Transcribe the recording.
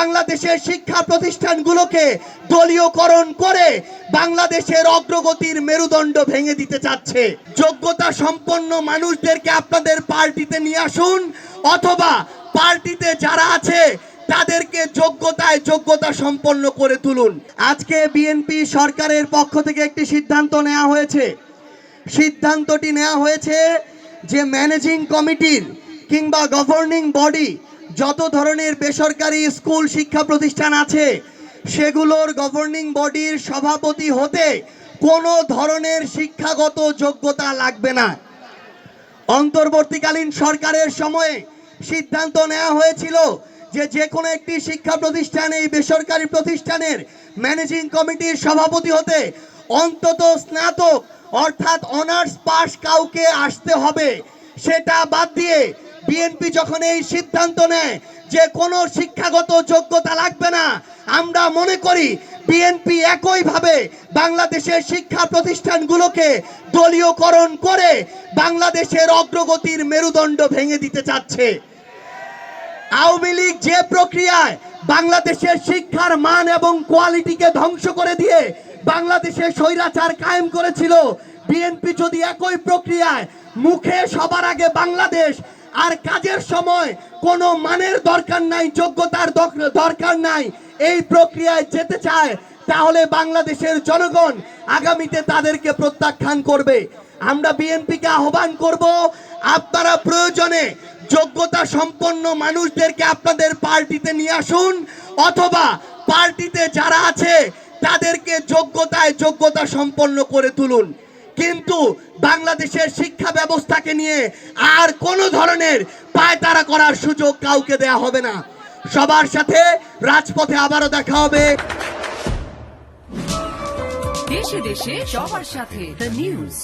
বাংলাদেশের শিক্ষা প্রতিষ্ঠানগুলোকে দলীয়করণ করে বাংলাদেশের অগ্রগতির মেরুদণ্ড ভেঙে দিতে চাচ্ছে। যোগ্যতা সম্পন্ন মানুষদেরকে আপনাদের পার্টিতে নিয়ে আসুন, অথবা পার্টিতে যারা আছে তাদেরকে যোগ্যতা সম্পন্ন করে তুলুন। আজকে বিএনপি সরকারের পক্ষ থেকে একটি সিদ্ধান্ত নেওয়া হয়েছে। সিদ্ধান্তটি নেওয়া হয়েছে যে ম্যানেজিং কমিটির কিংবা গভর্নিং বডি যত ধরনের বেসরকারি স্কুল শিক্ষা প্রতিষ্ঠান আছে সেগুলোর গভর্নিং বডির সভাপতি হতে কোনো ধরনের শিক্ষাগত যোগ্যতা লাগবে না। অন্তর্বর্তীকালীন সরকারের সময়ে সিদ্ধান্ত নেওয়া হয়েছিল যে কোনো একটি শিক্ষা প্রতিষ্ঠান, এই বেসরকারি প্রতিষ্ঠানের ম্যানেজিং কমিটির সভাপতি হতে অন্তত স্নাতক অর্থাৎ অনার্স পাস কাউকে আসতে হবে। সেটা বাদ দিয়ে বিএনপি যখন এই সিদ্ধান্ত নেয় যে কোনো শিক্ষাগত যোগ্যতা লাগবে না, আমরা মনে করি বিএনপি একইভাবে বাংলাদেশের শিক্ষা প্রতিষ্ঠানগুলোকে দলীয়করণ করে বাংলাদেশের অগ্রগতির মেরুদণ্ড ভেঙে দিতে চাচ্ছে। আওয়ামী লীগ যে প্রক্রিয়ায় বাংলাদেশের শিক্ষার মান এবং কোয়ালিটিকে ধ্বংস করে দিয়ে বাংলাদেশে স্বৈরাচার কায়েম করেছিল, বিএনপি যদি একই প্রক্রিয়ায় মুখে সবার আগে বাংলাদেশ আর কাজের সময় কোনো মানের দরকার নাই, যোগ্যতার দরকার নাই, এই প্রক্রিয়ায় যেতে চায়, তাহলে বাংলাদেশের জনগণ আগামীতে তাদেরকে প্রত্যাখ্যান করবে। আমরা বিএনপিকে আহ্বান করব, আপনারা প্রয়োজনে যোগ্যতা সম্পন্ন মানুষদেরকে আপনাদের পার্টিতে নিয়ে আসুন, অথবা পার্টিতে যারা আছে তাদেরকে যোগ্যতা সম্পন্ন করে তুলুন। কিন্তু বাংলাদেশের শিক্ষা ব্যবস্থাকে নিয়ে আর কোনো ধরনের পায়তারা করার সুযোগ কাউকে দেয়া হবে না। সবার সাথে রাজপথে আবারও দেখা হবে। দেশে দেশে সবার সাথে দ্য নিউজ।